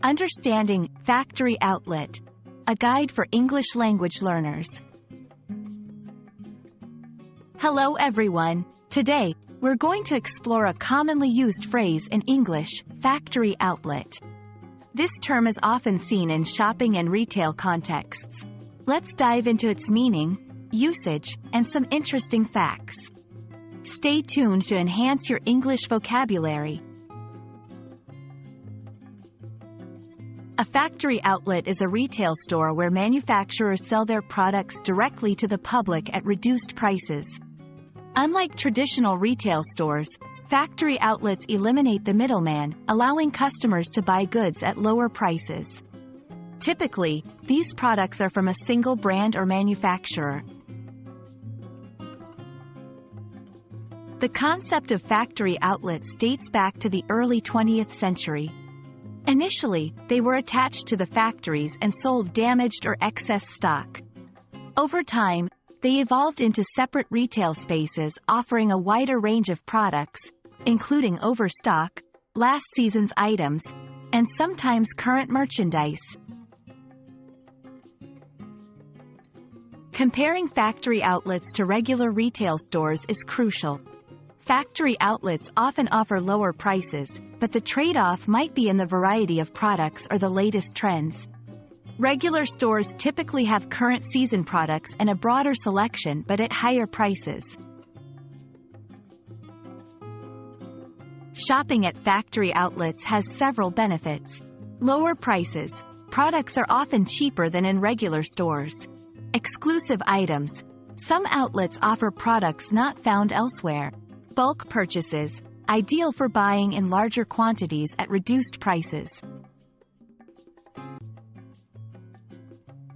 Understanding Factory Outlet, a guide for English language learners. Hello everyone. Today, we're going to explore a commonly used phrase in English, factory outlet. This term is often seen in shopping and retail contexts. Let's dive into its meaning, usage, and some interesting facts. Stay tuned to enhance your English vocabulary. A factory outlet is a retail store where manufacturers sell their products directly to the public at reduced prices. Unlike traditional retail stores, factory outlets eliminate the middleman, allowing customers to buy goods at lower prices. Typically, these products are from a single brand or manufacturer. The concept of factory outlets dates back to the early 20th century. Initially, they were attached to the factories and sold damaged or excess stock. Over time, they evolved into separate retail spaces offering a wider range of products, including overstock, last season's items, and sometimes current merchandise. Comparing factory outlets to regular retail stores is crucial. Factory outlets often offer lower prices, but the trade-off might be in the variety of products or the latest trends. Regular stores typically have current season products and a broader selection but at higher prices. Shopping at factory outlets has several benefits. Lower prices. Products are often cheaper than in regular stores. Exclusive items. Some outlets offer products not found elsewhere. Bulk purchases, ideal for buying in larger quantities at reduced prices.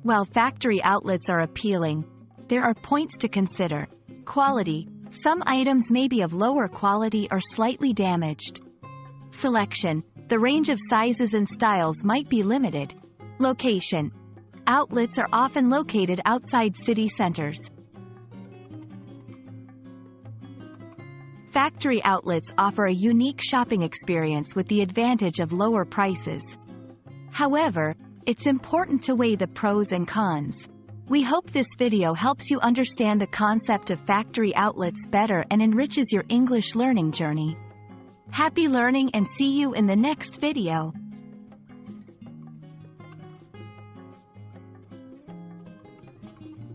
While factory outlets are appealing, there are points to consider. Quality. Some items may be of lower quality or slightly damaged. Selection. The range of sizes and styles might be limited. Location. Outlets are often located outside city centers. Factory outlets offer a unique shopping experience with the advantage of lower prices. However, it's important to weigh the pros and cons. We hope this video helps you understand the concept of factory outlets better and enriches your English learning journey. Happy learning and see you in the next video.